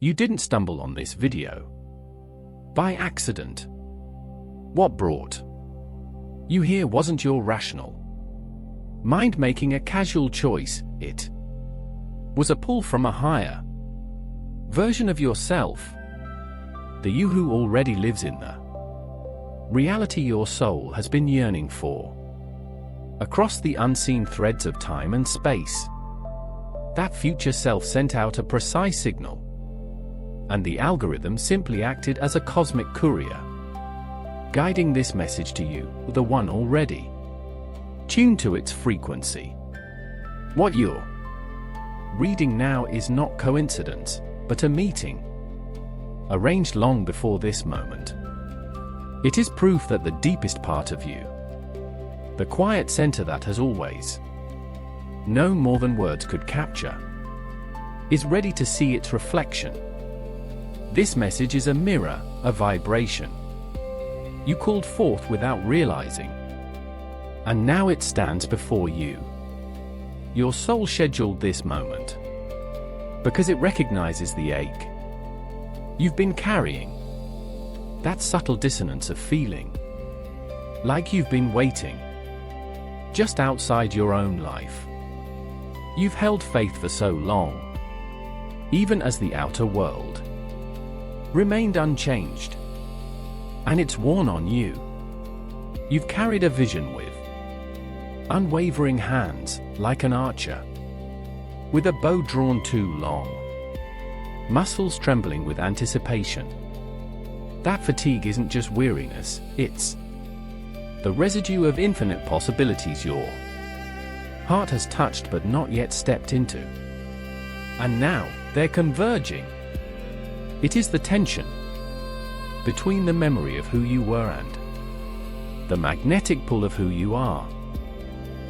You didn't stumble on this video by accident. What brought you here wasn't your rational mind making a casual choice, it was a pull from a higher version of yourself, the you who already lives in the reality your soul has been yearning for. Across the unseen threads of time and space, that future self sent out a precise signal, and the algorithm simply acted as a cosmic courier, guiding this message to you, the one already tuned to its frequency. What you're reading now is not coincidence, but a meeting arranged long before this moment. It is proof that the deepest part of you, the quiet center that has always known more than words could capture, is ready to see its reflection. This message is a mirror, a vibration you called forth without realizing, and now it stands before you. Your soul scheduled this moment because it recognizes the ache you've been carrying, that subtle dissonance of feeling like you've been waiting just outside your own life. You've held faith for so long, even as the outer world remained unchanged, and it's worn on you. You've carried a vision with unwavering hands, like an archer with a bow drawn too long, muscles trembling with anticipation. That fatigue isn't just weariness, it's the residue of infinite possibilities your heart has touched but not yet stepped into. And now, they're converging. It is the tension between the memory of who you were and the magnetic pull of who you are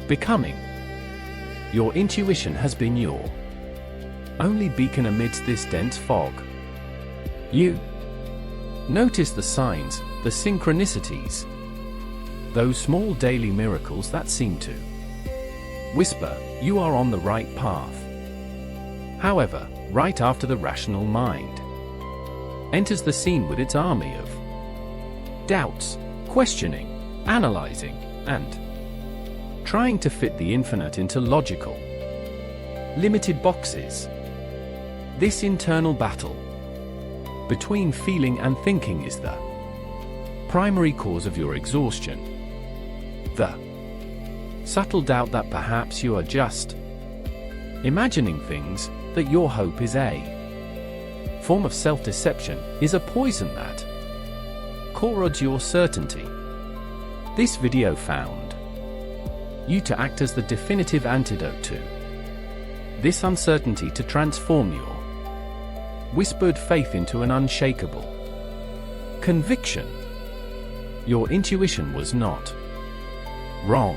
becoming. Your intuition has been your only beacon amidst this dense fog. You notice the signs, the synchronicities, those small daily miracles that seem to whisper, you are on the right path. However, right after the rational mind enters the scene with its army of doubts, questioning, analyzing, and trying to fit the infinite into logical, limited boxes. This internal battle between feeling and thinking is the primary cause of your exhaustion. The subtle doubt that perhaps you are just imagining things, that your hope is a form of self-deception, is a poison that corrodes your certainty. This video found you to act as the definitive antidote to this uncertainty, to transform your whispered faith into an unshakable conviction. Your intuition was not wrong.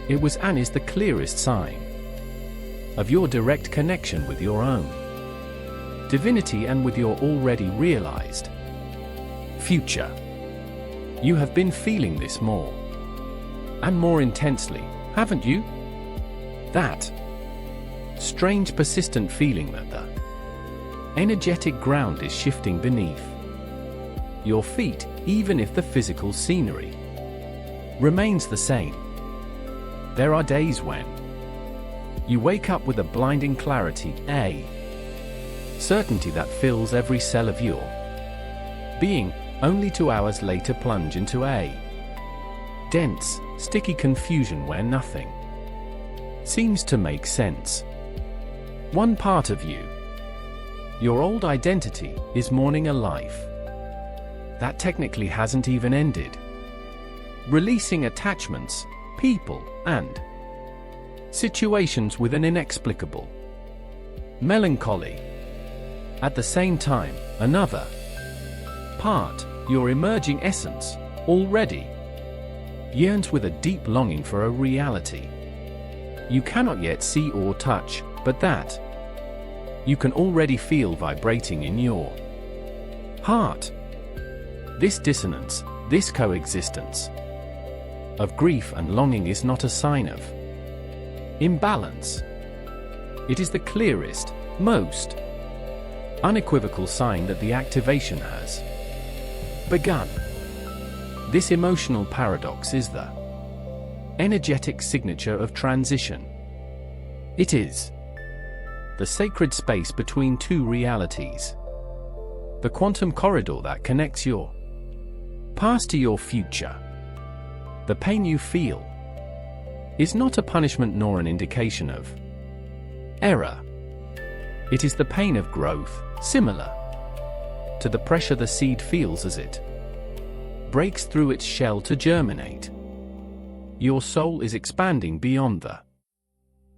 It was and is the clearest sign of your direct connection with your own divinity and with your already realized future. You have been feeling this more and more intensely, haven't you? That strange persistent feeling that the energetic ground is shifting beneath your feet, even if the physical scenery remains the same. There are days when you wake up with a blinding clarity, a certainty that fills every cell of your being, only 2 hours later plunge into a dense, sticky confusion where nothing seems to make sense. One part of you, your old identity, is mourning a life that technically hasn't even ended, releasing attachments, people, and situations with an inexplicable melancholy. At the same time, another part, your emerging essence, already yearns with a deep longing for a reality you cannot yet see or touch, but that you can already feel vibrating in your heart. This dissonance, this coexistence of grief and longing is not a sign of imbalance. It is the clearest, most unequivocal sign that the activation has begun. This emotional paradox is the energetic signature of transition. It is the sacred space between two realities, the quantum corridor that connects your past to your future. The pain you feel is not a punishment nor an indication of error. It is the pain of growth, similar to the pressure the seed feels as it breaks through its shell to germinate. Your soul is expanding beyond the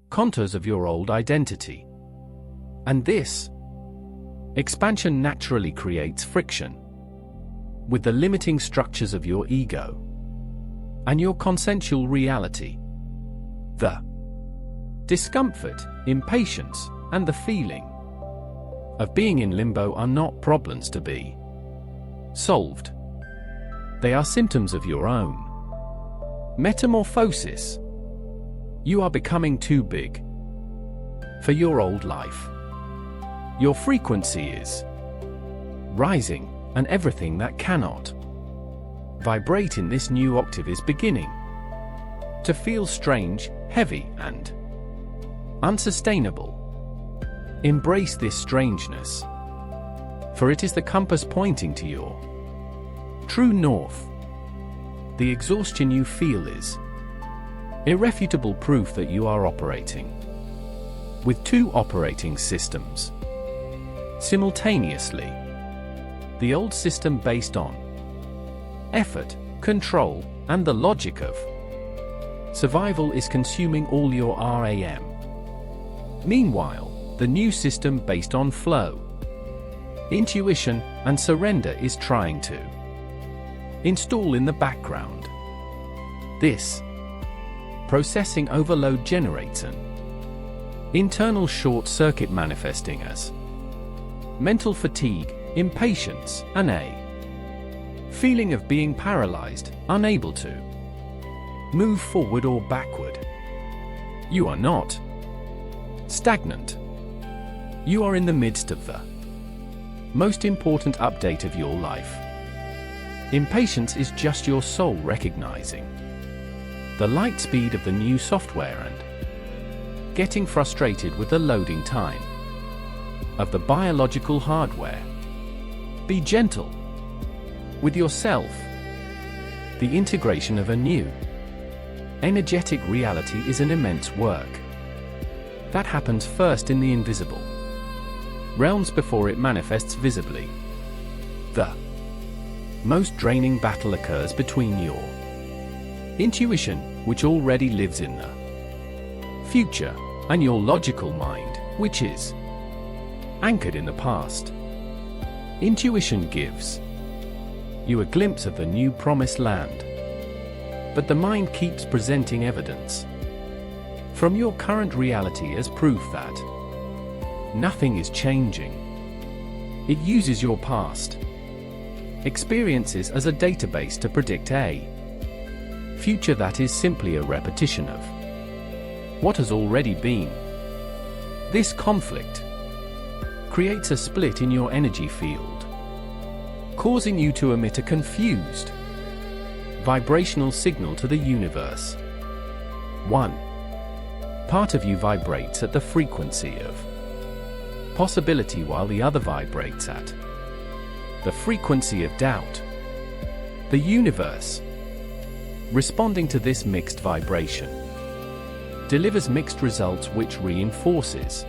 contours of your old identity. And this expansion naturally creates friction with the limiting structures of your ego and your consensual reality. The discomfort, impatience, and the feeling of being in limbo are not problems to be solved. They are symptoms of your own metamorphosis. You are becoming too big for your old life. Your frequency is rising, and everything that cannot vibrate in this new octave is beginning to feel strange, heavy, and unsustainable. Embrace this strangeness, for it is the compass pointing to your true north. The exhaustion you feel is irrefutable proof that you are operating with two operating systems simultaneously. The old system based on effort, control, and the logic of survival is consuming all your RAM. Meanwhile, the new system based on flow, intuition, and surrender is trying to install in the background. This processing overload generates an internal short circuit manifesting as mental fatigue, impatience, and a feeling of being paralyzed, unable to move forward or backward. You are not stagnant. You are in the midst of the most important update of your life. Impatience is just your soul recognizing the light speed of the new software and getting frustrated with the loading time of the biological hardware. Be gentle with yourself. The integration of a new energetic reality is an immense work that happens first in the invisible realms before it manifests visibly. The most draining battle occurs between your intuition, which already lives in the future, and your logical mind, which is anchored in the past. Intuition gives you a glimpse of the new promised land, but the mind keeps presenting evidence from your current reality as proof that nothing is changing. It uses your past experiences as a database to predict a future that is simply a repetition of what has already been. This conflict creates a split in your energy field, causing you to emit a confused vibrational signal to the universe. One part of you vibrates at the frequency of possibility while the other vibrates at the frequency of doubt. The universe, responding to this mixed vibration, delivers mixed results, which reinforces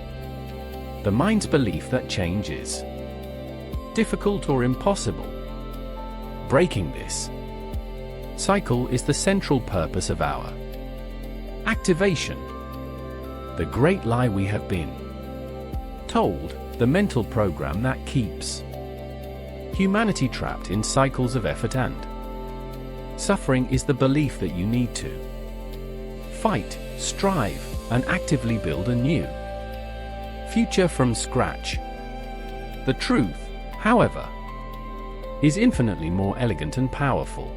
the mind's belief that change is difficult or impossible. Breaking this cycle is the central purpose of our activation. The great lie we have been told, the mental program that keeps humanity trapped in cycles of effort and suffering, is the belief that you need to fight, strive, and actively build a new future from scratch. The truth, however, is infinitely more elegant and powerful.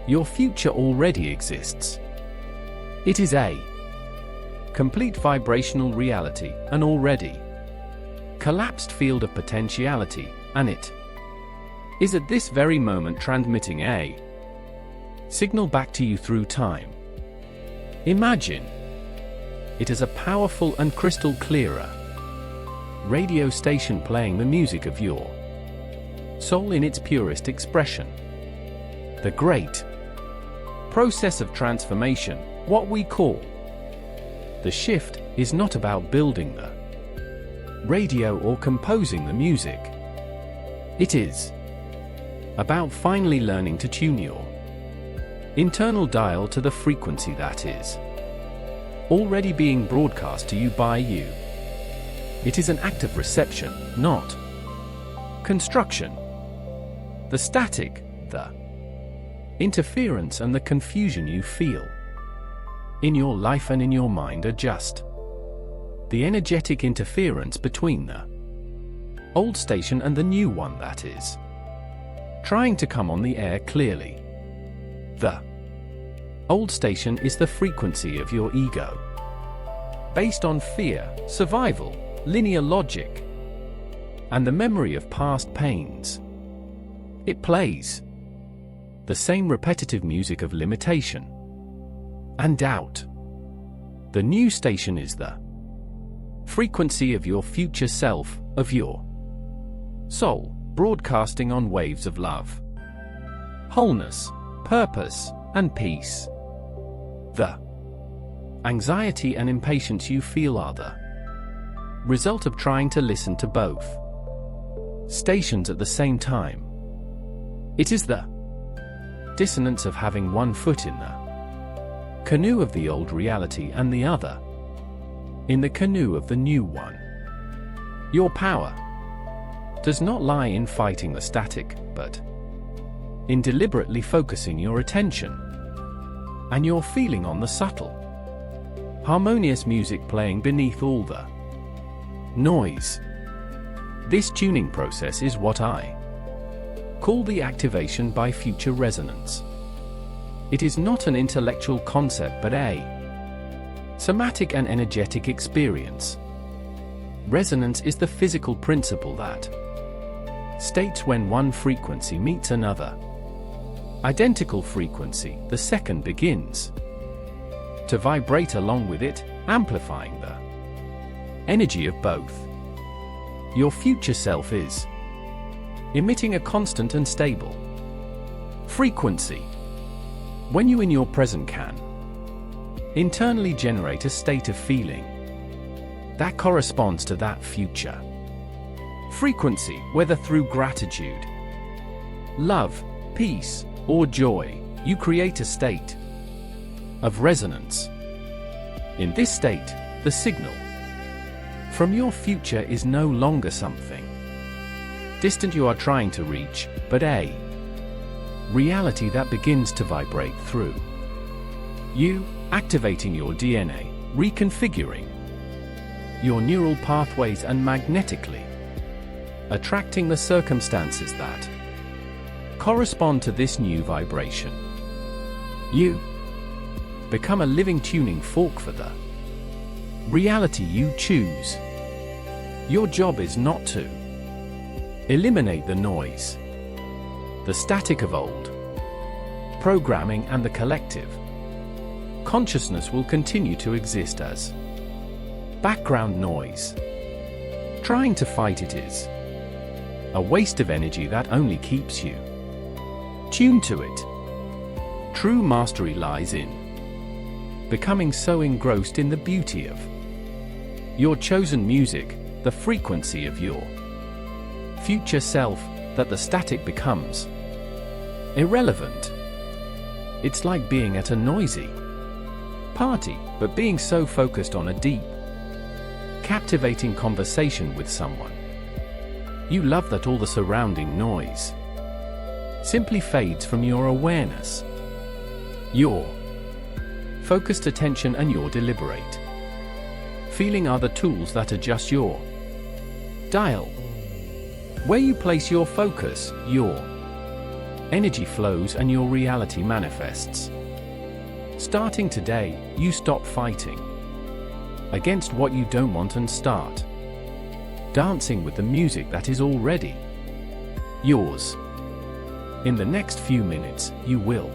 Your future already exists. It is a complete vibrational reality, an already collapsed field of potentiality, and it is at this very moment transmitting a signal back to you through time. Imagine it as a powerful and crystal clearer radio station playing the music of your soul in its purest expression. The great process of transformation, what we call the shift, is not about building the radio or composing the music. It is about finally learning to tune your internal dial to the frequency that is already being broadcast to you by you. It is an act of reception, not construction. The static, the interference and the confusion you feel in your life and in your mind are just the energetic interference between the old station and the new one that is trying to come on the air clearly. The old station is the frequency of your ego, based on fear, survival, linear logic, and the memory of past pains. It plays the same repetitive music of limitation and doubt. The new station is the frequency of your future self, of your soul, broadcasting on waves of love, wholeness, purpose, and peace. The anxiety and impatience you feel are the result of trying to listen to both stations at the same time. It is the dissonance of having one foot in the canoe of the old reality and the other in the canoe of the new one. Your power does not lie in fighting the static, but in deliberately focusing your attention and your feeling on the subtle, harmonious music playing beneath all the noise. This tuning process is what I call the activation by future resonance. It is not an intellectual concept but a somatic and energetic experience. Resonance is the physical principle that states when one frequency meets another identical frequency, the second begins to vibrate along with it, amplifying the energy of both. Your future self is emitting a constant and stable frequency. When you in your present can internally generate a state of feeling that corresponds to that future frequency, whether through gratitude, love, peace, or joy, you create a state of resonance. In this state, the signal from your future is no longer something distant you are trying to reach, but a reality that begins to vibrate through you, activating your DNA, reconfiguring your neural pathways and magnetically attracting the circumstances that correspond to this new vibration. You become a living tuning fork for the reality you choose. Your job is not to eliminate the noise, the static of old programming, and the collective consciousness will continue to exist as background noise. Trying to fight it is a waste of energy that only keeps you tuned to it. True mastery lies in becoming so engrossed in the beauty of your chosen music, the frequency of your future self, that the static becomes irrelevant. It's like being at a noisy party, but being so focused on a deep, captivating conversation with someone you love that all the surrounding noise simply fades from your awareness. Your focused attention and your deliberate feeling are the tools that adjust your dial. Where you place your focus, your energy flows and your reality manifests. Starting today, you stop fighting against what you don't want and start dancing with the music that is already yours. In the next few minutes, you will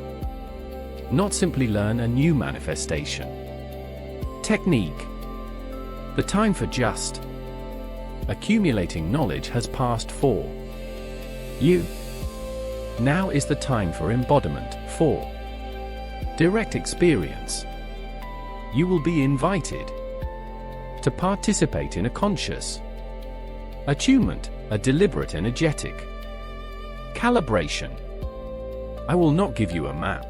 not simply learn a new manifestation technique. The time for just accumulating knowledge has passed for you. Now is the time for embodiment, for direct experience. You will be invited to participate in a conscious attunement, a deliberate energetic calibration. I will not give you a map,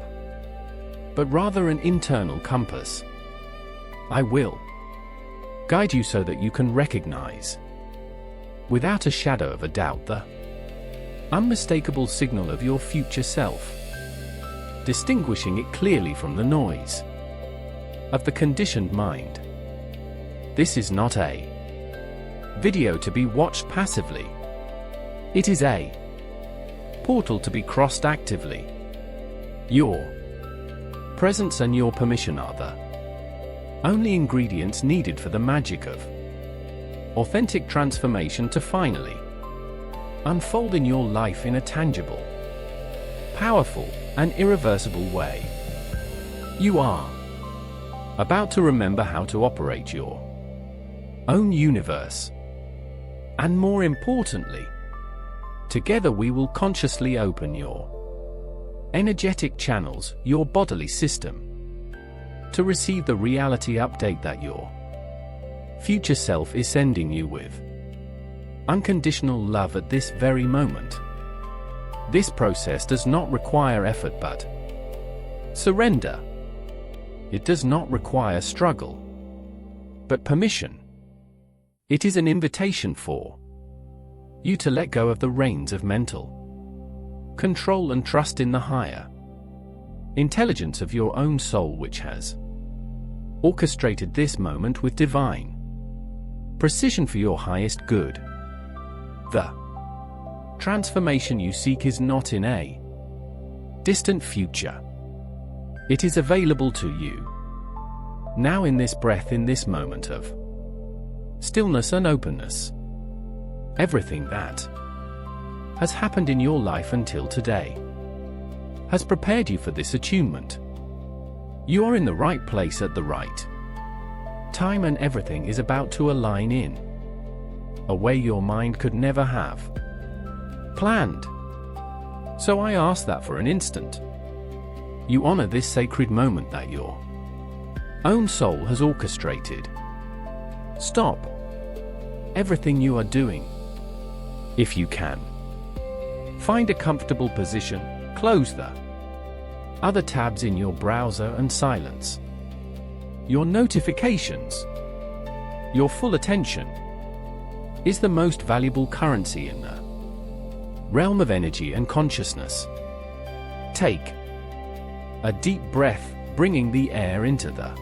but rather an internal compass. I will guide you so that you can recognize, without a shadow of a doubt, the unmistakable signal of your future self, distinguishing it clearly from the noise of the conditioned mind. This is not a video to be watched passively. It is a portal to be crossed actively. Your presence and your permission are the only ingredients needed for the magic of authentic transformation to finally unfold in your life in a tangible, powerful, and irreversible way. You are about to remember how to operate your own universe. And more importantly, together we will consciously open your energetic channels, your bodily system, to receive the reality update that your future self is sending you with unconditional love at this very moment. This process does not require effort but surrender. It does not require struggle, but permission. It is an invitation for you to let go of the reins of mental control and trust in the higher intelligence of your own soul, which has orchestrated this moment with divine precision for your highest good. The transformation you seek is not in a distant future. It is available to you now, in this breath, in this moment of stillness and openness. Everything that has happened in your life until today has prepared you for this attunement. You are in the right place at the right time, and everything is about to align in a way your mind could never have planned. So I ask that for an instant, you honor this sacred moment that your own soul has orchestrated. Stop everything you are doing. If you can, find a comfortable position, close the other tabs in your browser and silence your notifications. Your full attention is the most valuable currency in the realm of energy and consciousness. Take a deep breath, bringing the air into the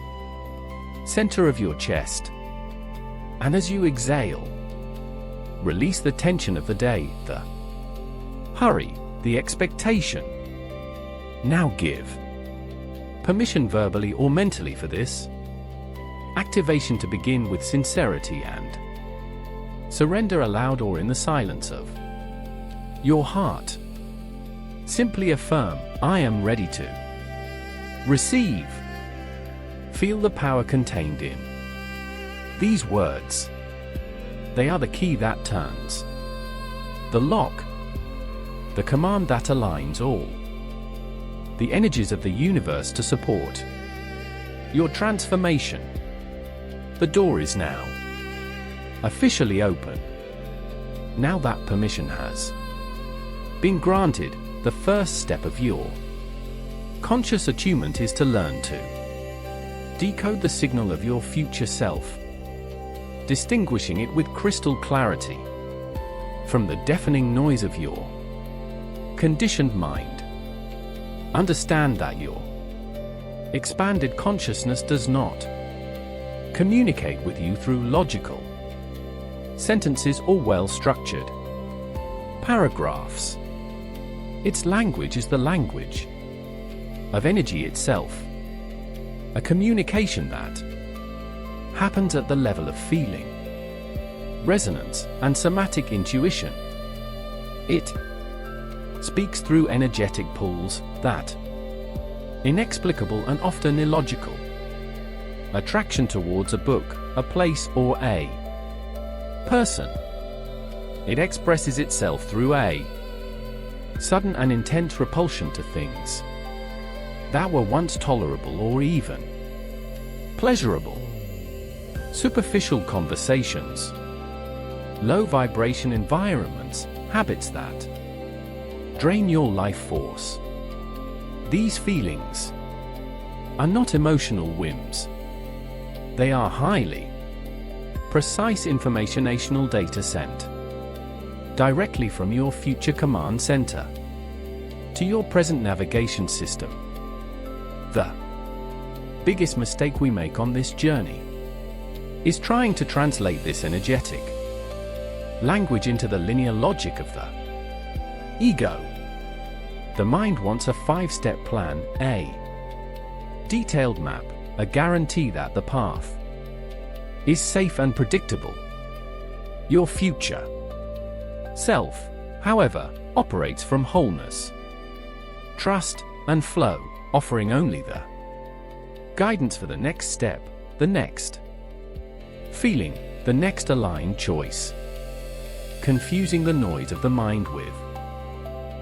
center of your chest. And as you exhale, release the tension of the day, the hurry, the expectation. Now give permission verbally or mentally for this activation to begin with sincerity and surrender aloud or in the silence of your heart. Simply affirm, I am ready to receive. Feel the power contained in these words. They are the key that turns the lock, the command that aligns all the energies of the universe to support your transformation. The door is now officially open. Now that permission has been granted, the first step of your conscious attunement is to learn to decode the signal of your future self, distinguishing it with crystal clarity from the deafening noise of your conditioned mind. Understand that your expanded consciousness does not communicate with you through logical sentences or well-structured paragraphs. Its language is the language of energy itself, a communication that happens at the level of feeling, resonance, and somatic intuition. It speaks through energetic pulls that inexplicable and often illogical. Attraction towards a book, a place, or a person. It expresses itself through a sudden and intense repulsion to things that were once tolerable or even pleasurable. Superficial conversations, low vibration environments, habits that drain your life force. These feelings are not emotional whims. They are highly precise informational data sent directly from your future command center to your present navigation system. The biggest mistake we make on this journey is trying to translate this energetic language into the linear logic of the ego. The mind wants a 5-step plan, a detailed map, a guarantee that the path is safe and predictable. Your future self, however, operates from wholeness, trust, and flow, offering only the guidance for the next step, the next feeling, the next aligned choice, confusing the noise of the mind with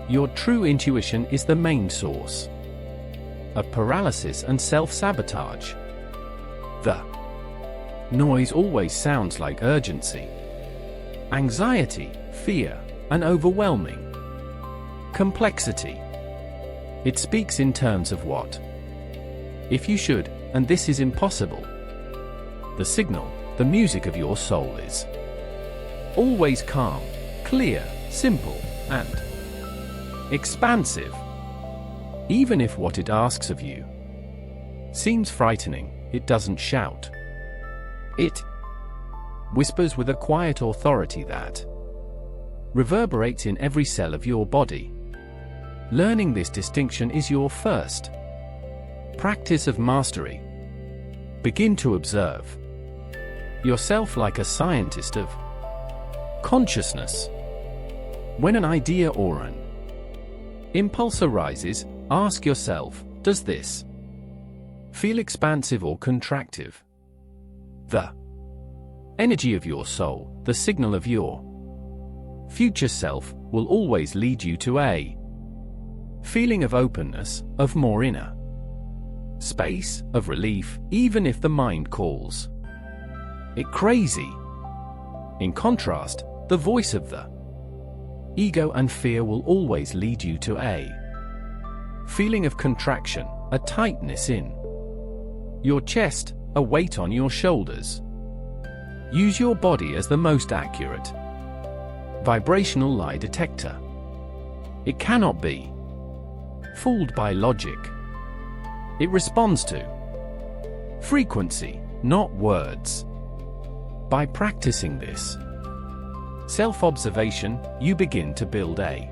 your true intuition is the main source of paralysis and self-sabotage. The noise always sounds like urgency, anxiety, fear, and overwhelming complexity. It speaks in terms of what if you should, and this is impossible. The signal, the music of your soul is always calm, clear, simple, and expansive. Even if what it asks of you seems frightening, it doesn't shout. It whispers with a quiet authority that reverberates in every cell of your body. Learning this distinction is your first practice of mastery. Begin to observe yourself like a scientist of consciousness. When an idea or an impulse arises, ask yourself, does this feel expansive or contractive? The energy of your soul, the signal of your future self, will always lead you to a feeling of openness, of more inner space, of relief, even if the mind calls it crazy. In contrast, the voice of the ego and fear will always lead you to a feeling of contraction, a tightness in your chest, a weight on your shoulders. Use your body as the most accurate vibrational lie detector. It cannot be fooled by logic. It responds to frequency, not words. By practicing this self-observation, you begin to build a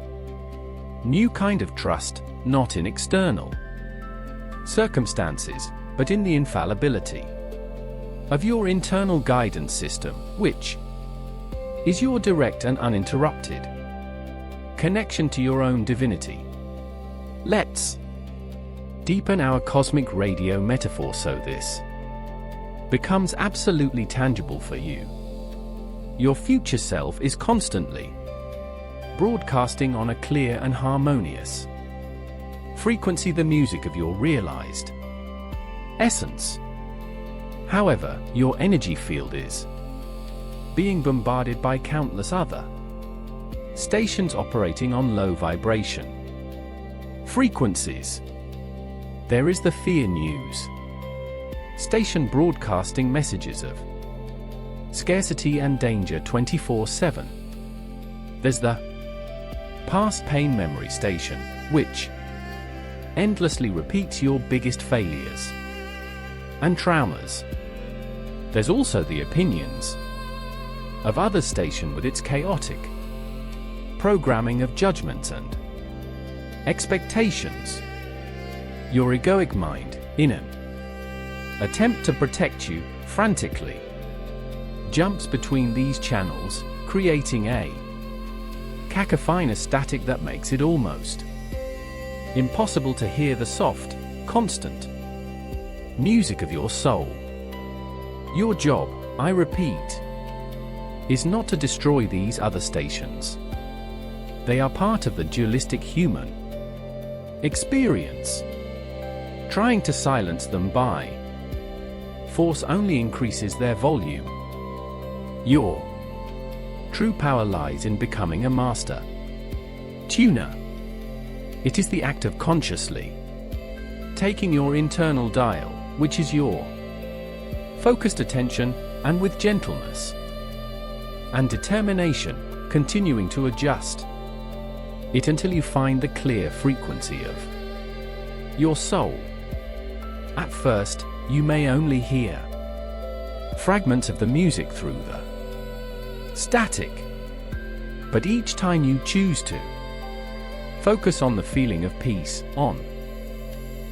new kind of trust, not in external circumstances, but in the infallibility of your internal guidance system, which is your direct and uninterrupted connection to your own divinity. Let's deepen our cosmic radio metaphor so this becomes absolutely tangible for you. Your future self is constantly broadcasting on a clear and harmonious frequency, the music of your realized essence. However, your energy field is being bombarded by countless other stations operating on low vibration frequencies. There is the fear news station broadcasting messages of scarcity and danger 24/7. There's the past pain memory station, which endlessly repeats your biggest failures and traumas. There's also the opinions of other station with its chaotic programming of judgments and expectations. Your egoic mind, in an attempt to protect you, frantically jumps between these channels, creating a cacophonous static that makes it almost impossible to hear the soft, constant music of your soul. Your job, I repeat, is not to destroy these other stations. They are part of the dualistic human experience. Trying to silence them by force only increases their volume. Your true power lies in becoming a master tuner. It is the act of consciously taking your internal dial, which is your focused attention, and with gentleness and determination, continuing to adjust it until you find the clear frequency of your soul. At first, you may only hear fragments of the music through the static. But each time you choose to focus on the feeling of peace, on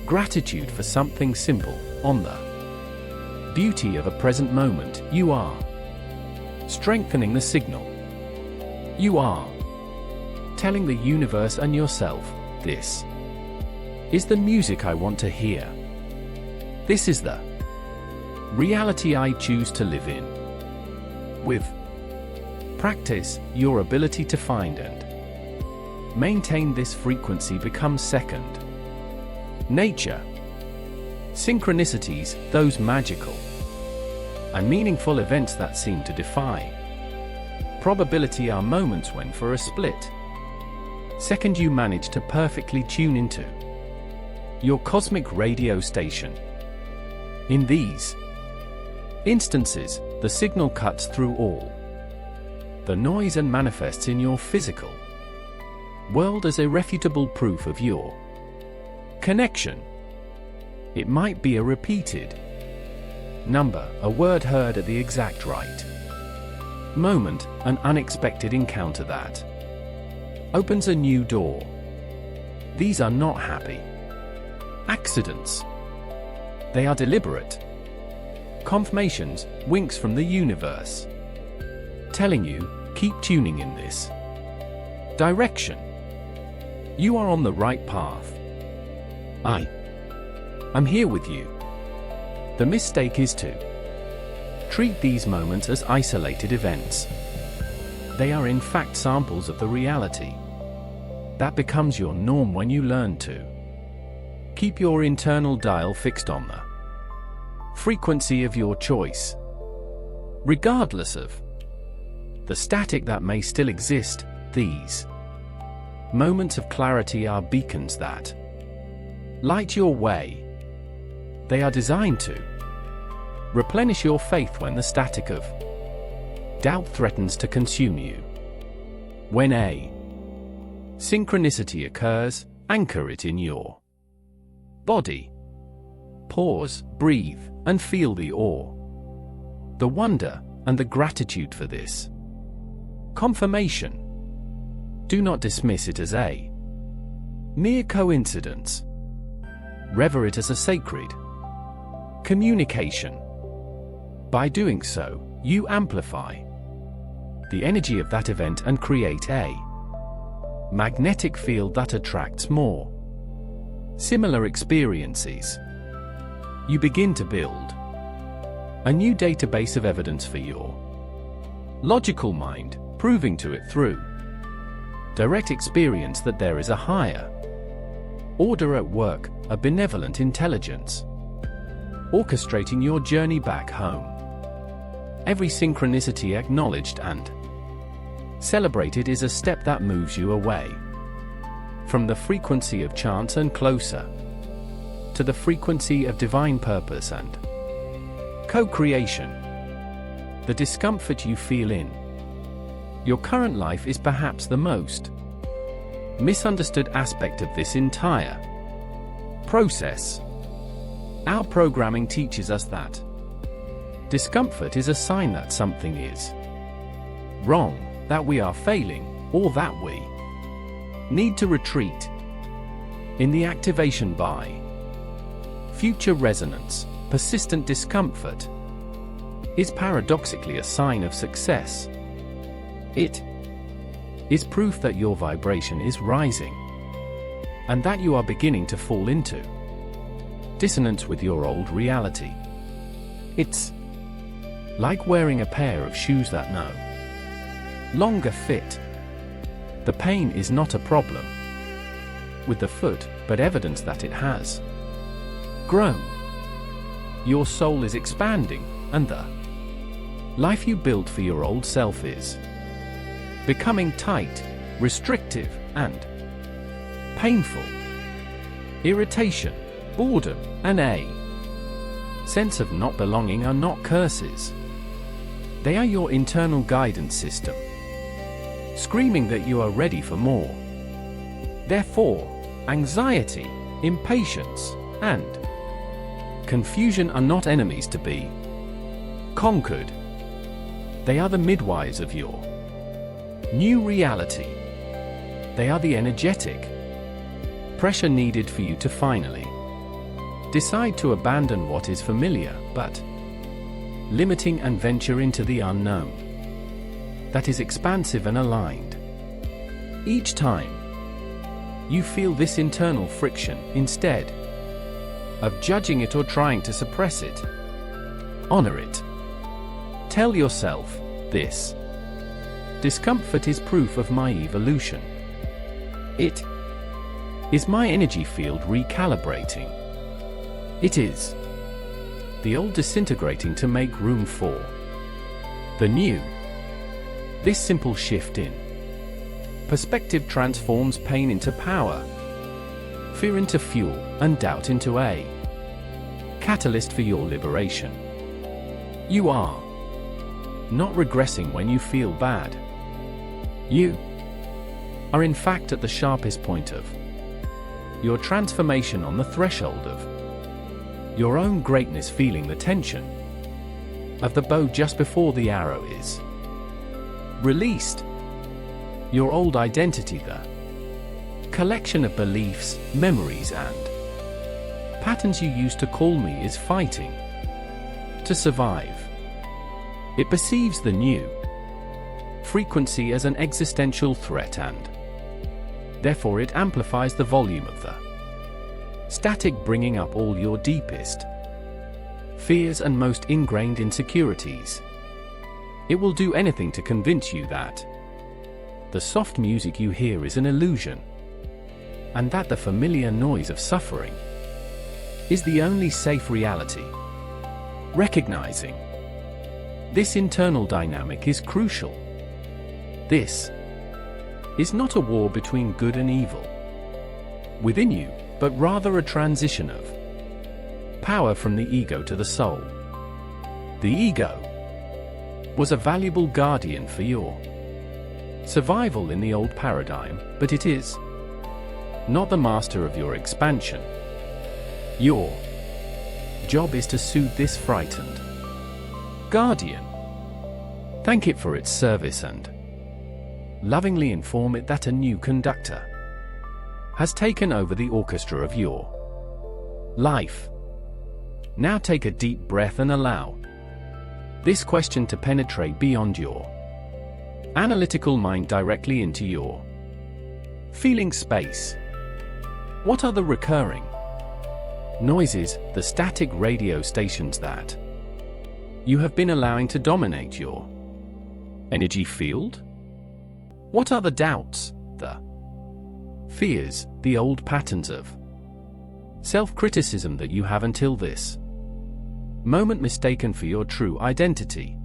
gratitude for something simple, on the beauty of a present moment, you are strengthening the signal. You are telling the universe and yourself, this is the music I want to hear. This is the reality I choose to live in. With practice, your ability to find and maintain this frequency becomes second nature. Synchronicities, those magical and meaningful events that seem to defy probability, are moments when, for a split second, you manage to perfectly tune into your cosmic radio station. In these instances, the signal cuts through all the noise and manifests in your physical world as irrefutable proof of your connection. It might be a repeated number, a word heard at the exact right moment, an unexpected encounter that opens a new door. These are not happy accidents. They are deliberate confirmations, winks from the universe, telling you, keep tuning in this direction. You are on the right path. I'm here with you. The mistake is to treat these moments as isolated events. They are in fact samples of the reality that becomes your norm when you learn to keep your internal dial fixed on the frequency of your choice. Regardless of the static that may still exist, these moments of clarity are beacons that light your way. They are designed to replenish your faith when the static of doubt threatens to consume you. When a synchronicity occurs, anchor it in your body. Pause, breathe, and feel the awe, the wonder, and the gratitude for this confirmation. Do not dismiss it as a mere coincidence. Rever it as a sacred communication. By doing so, you amplify the energy of that event and create a magnetic field that attracts more similar experiences. You begin to build a new database of evidence for your logical mind, proving to it through direct experience that there is a higher order at work, a benevolent intelligence orchestrating your journey back home. Every synchronicity acknowledged and celebrated is a step that moves you away from the frequency of chance and closer to the frequency of divine purpose and co-creation. The discomfort you feel in your current life is perhaps the most misunderstood aspect of this entire process. Our programming teaches us that discomfort is a sign that something is wrong, that we are failing, or that we need to retreat. In the activation by future resonance, persistent discomfort is paradoxically a sign of success. It is proof that your vibration is rising, and that you are beginning to fall into dissonance with your old reality. It's like wearing a pair of shoes that no longer fit. The pain is not a problem with the foot, but evidence that it has grown. Your soul is expanding, and the life you built for your old self is becoming tight, restrictive, and painful. Irritation, boredom, and a sense of not belonging are not curses. They are your internal guidance system, screaming that you are ready for more. Therefore, anxiety, impatience, and confusion are not enemies to be conquered. They are the midwives of your new reality. They are the energetic pressure needed for you to finally decide to abandon what is familiar but limiting and venture into the unknown that is expansive and aligned. Each time you feel this internal friction, instead of judging it or trying to suppress it, honor it. Tell yourself, this discomfort is proof of my evolution. It is my energy field recalibrating. It is the old disintegrating to make room for the new. This simple shift in perspective transforms pain into power, fear into fuel, and doubt into a catalyst for your liberation. You are not regressing when you feel bad. You are in fact at the sharpest point of your transformation, on the threshold of your own greatness, feeling the tension of the bow just before the arrow is released. Your old identity, the collection of beliefs, memories, and patterns you used to call me, is fighting to survive. It perceives the new frequency as an existential threat, and therefore it amplifies the volume of the static, bringing up all your deepest fears and most ingrained insecurities. It will do anything to convince you that the soft music you hear is an illusion, and that the familiar noise of suffering is the only safe reality. Recognizing this internal dynamic is crucial. This is not a war between good and evil within you, but rather a transition of power from the ego to the soul. The ego was a valuable guardian for your survival in the old paradigm, but it is not the master of your expansion. Your job is to soothe this frightened guardian, thank it for its service, and lovingly inform it that a new conductor has taken over the orchestra of your life. Now take a deep breath and allow this question to penetrate beyond your analytical mind directly into your feeling space. What are the recurring noises, the static radio stations that you have been allowing to dominate your energy field? What are the doubts, the fears, the old patterns of self-criticism that you have until this moment mistaken for your true identity,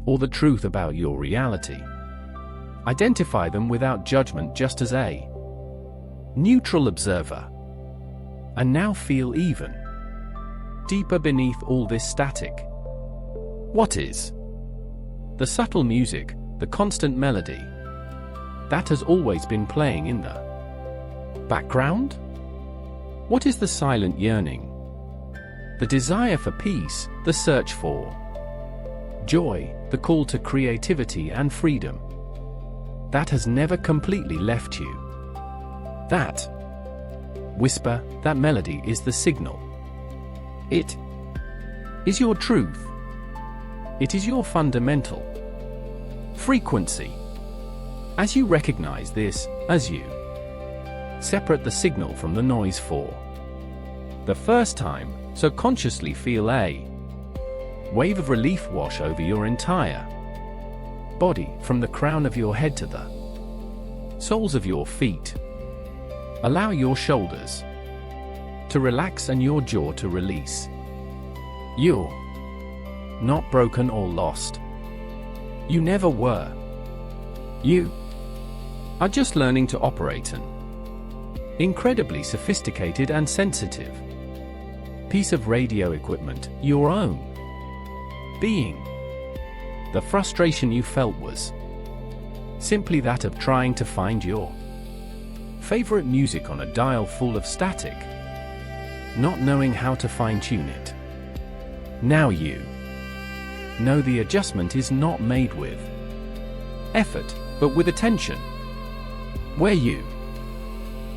or the truth about your reality? Identify them without judgment, just as a neutral observer. And now feel even deeper beneath all this static. What is the subtle music, the constant melody that has always been playing in the background? What is the silent yearning, the desire for peace, the search for joy, the call to creativity and freedom that has never completely left you? That whisper, that melody is the signal. It is your truth. It is your fundamental frequency. As you recognize this, as you separate the signal from the noise for the first time, so consciously feel a wave of relief wash over your entire body, from the crown of your head to the soles of your feet. Allow your shoulders to relax and your jaw to release. You're not broken or lost. You never were. You are just learning to operate an incredibly sophisticated and sensitive piece of radio equipment, your own being. The frustration you felt was simply that of trying to find your favorite music on a dial full of static, not knowing how to fine-tune it. Now you know the adjustment is not made with effort, but with attention. Where you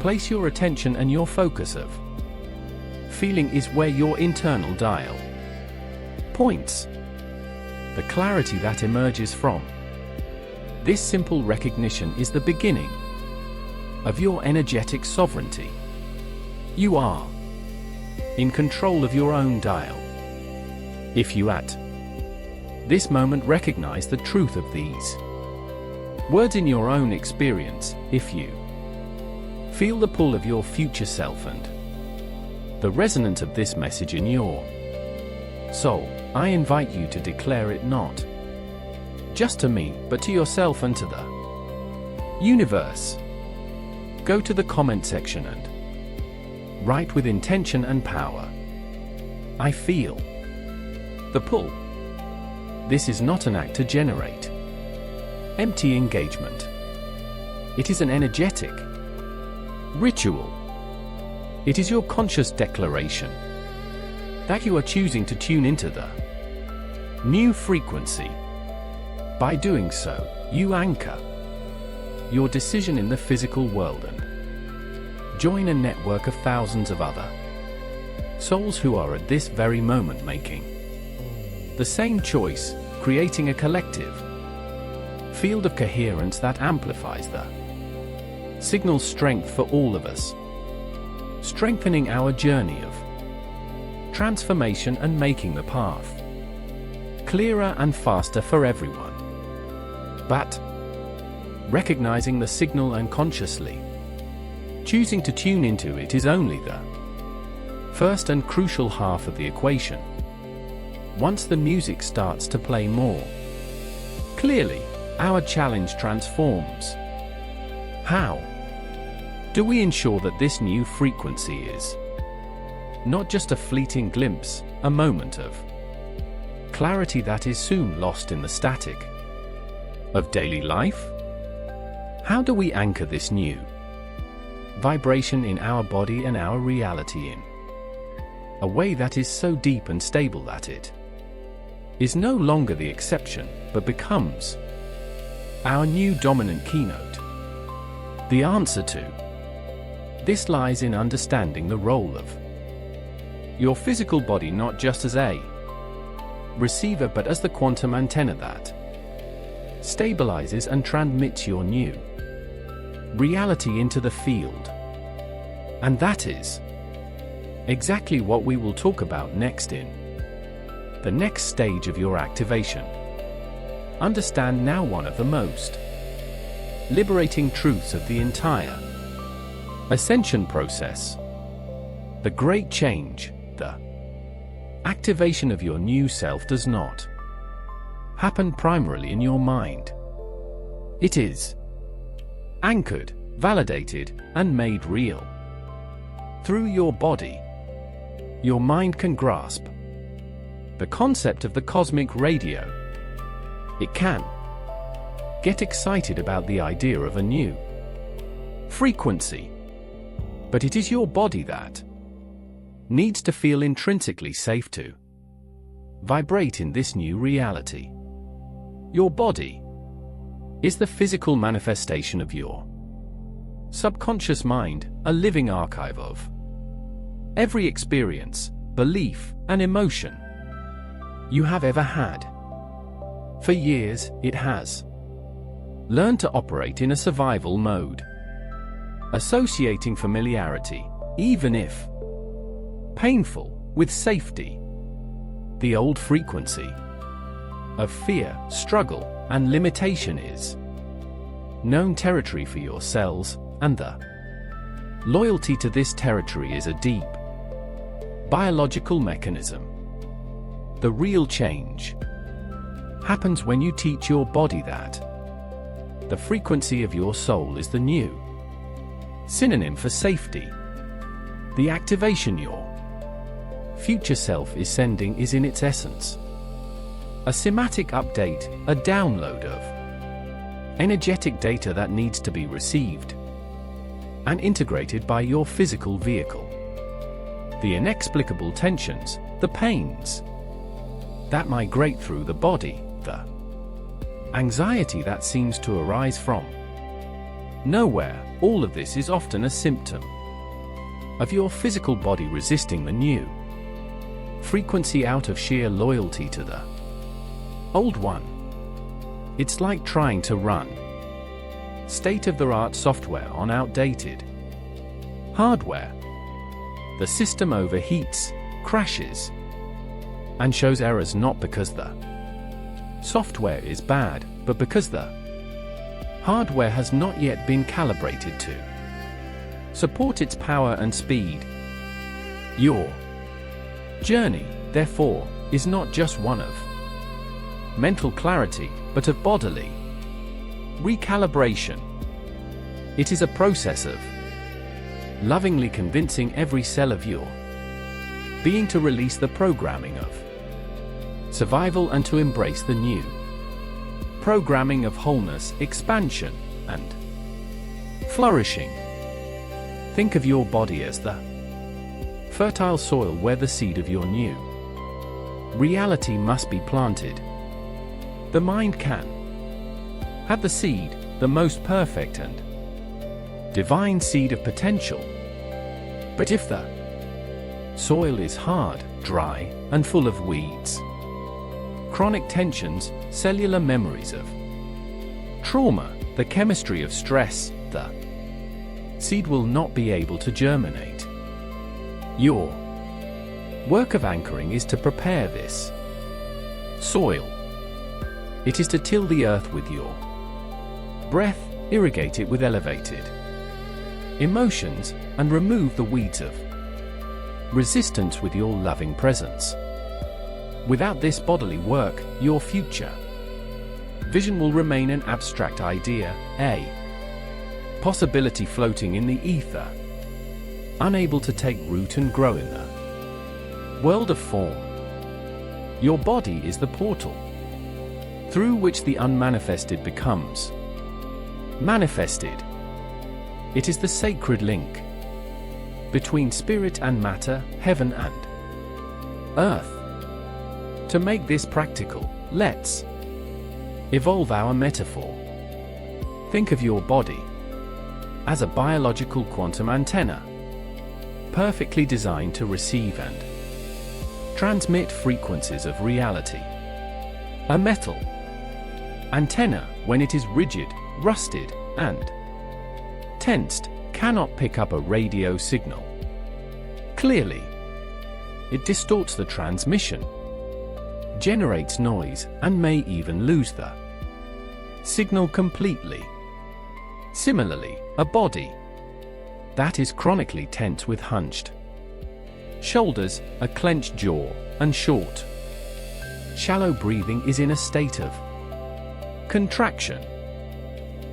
place your attention and your focus of feeling is where your internal dial points. The clarity that emerges from this simple recognition is the beginning of your energetic sovereignty. You are in control of your own dial. If you at this moment recognize the truth of these words in your own experience, if you feel the pull of your future self and the resonance of this message in your soul, I invite you to declare it not just to me, but to yourself and to the universe. Go to the comment section and write with intention and power: I feel the pull. This is not an act to generate empty engagement. It is an energetic ritual. It is your conscious declaration that you are choosing to tune into the new frequency. By doing so, you anchor your decision in the physical world and join a network of thousands of other souls who are at this very moment making the same choice, creating a collective field of coherence that amplifies the signal strength for all of us, strengthening our journey of transformation and making the path clearer and faster for everyone. But recognizing the signal and consciously choosing to tune into it is only the first and crucial half of the equation. Once the music starts to play more clearly, our challenge transforms. How do we ensure that this new frequency is not just a fleeting glimpse, a moment of clarity that is soon lost in the static of daily life? How do we anchor this new vibration in our body and our reality in a way that is so deep and stable that it is no longer the exception, but becomes our new dominant keynote? The answer to this lies in understanding the role of your physical body not just as a receiver but as the quantum antenna that stabilizes and transmits your new reality into the field. And that is exactly what we will talk about next in the next stage of your activation. Understand now one of the most liberating truths of the entire ascension process. The great change, the activation of your new self, does not happen primarily in your mind. It is anchored, validated, and made real through your body. Your mind can grasp the concept of the cosmic radio. It can get excited about the idea of a new frequency. But it is your body that needs to feel intrinsically safe to vibrate in this new reality. Your body is the physical manifestation of your subconscious mind, a living archive of every experience, belief, and emotion you have ever had. For years, it has learned to operate in a survival mode, associating familiarity, even if painful, with safety. The old frequency of fear, struggle, and limitation is known territory for your cells, and the loyalty to this territory is a deep biological mechanism. The real change happens when you teach your body that the frequency of your soul is the new synonym for safety. The activation your future self is sending is in its essence a somatic update, a download of energetic data that needs to be received and integrated by your physical vehicle. The inexplicable tensions, the pains that migrate through the body, the anxiety that seems to arise from nowhere, all of this is often a symptom of your physical body resisting the new frequency out of sheer loyalty to the old one. It's like trying to run state-of-the-art software on outdated hardware. The system overheats, crashes, and shows errors not because the software is bad, but because the hardware has not yet been calibrated to support its power and speed. Your journey, therefore, is not just one of mental clarity, but of bodily recalibration. It is a process of lovingly convincing every cell of your being to release the programming of survival and to embrace the new programming of wholeness, expansion, and flourishing. Think of your body as the fertile soil where the seed of your new reality must be planted. The mind can have the seed, the most perfect and divine seed of potential. But if the soil is hard, dry, and full of weeds, chronic tensions, cellular memories of trauma, the chemistry of stress, the seed will not be able to germinate. Your work of anchoring is to prepare this soil. It is to till the earth with your breath, irrigate it with elevated emotions, and remove the weeds of resistance with your loving presence. Without this bodily work, your future vision will remain an abstract idea, a possibility floating in the ether, unable to take root and grow in the world of form. Your body is the portal through which the unmanifested becomes manifested. It is the sacred link between spirit and matter, heaven and earth. To make this practical, let's evolve our metaphor. Think of your body as a biological quantum antenna, perfectly designed to receive and transmit frequencies of reality. A metal antenna, when it is rigid, rusted, and tensed, cannot pick up a radio signal clearly. It distorts the transmission, generates noise, and may even lose the signal completely. Similarly, a body that is chronically tense with hunched shoulders, a clenched jaw, and short, shallow breathing is in a state of contraction.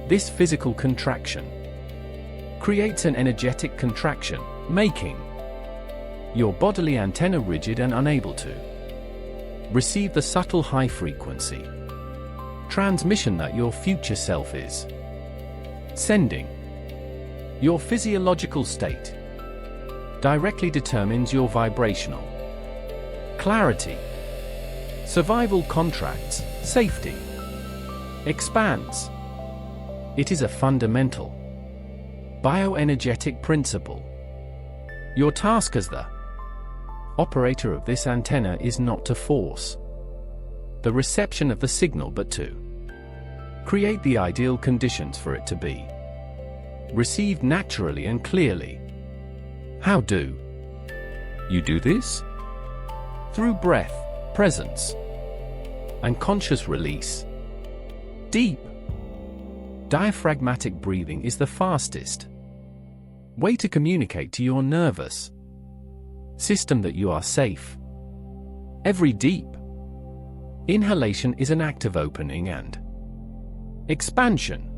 This physical contraction creates an energetic contraction, making your bodily antenna rigid and unable to receive the subtle high-frequency transmission that your future self is sending. Your physiological state directly determines your vibrational clarity. Survival contracts, safety expands. It is a fundamental bioenergetic principle. Your task as the operator of this antenna is not to force the reception of the signal, but to create the ideal conditions for it to be received naturally and clearly. How do you do this? Through breath, presence, and conscious release. Deep, diaphragmatic breathing is the fastest way to communicate to your nervous system that you are safe. Every deep inhalation is an act of opening and expansion.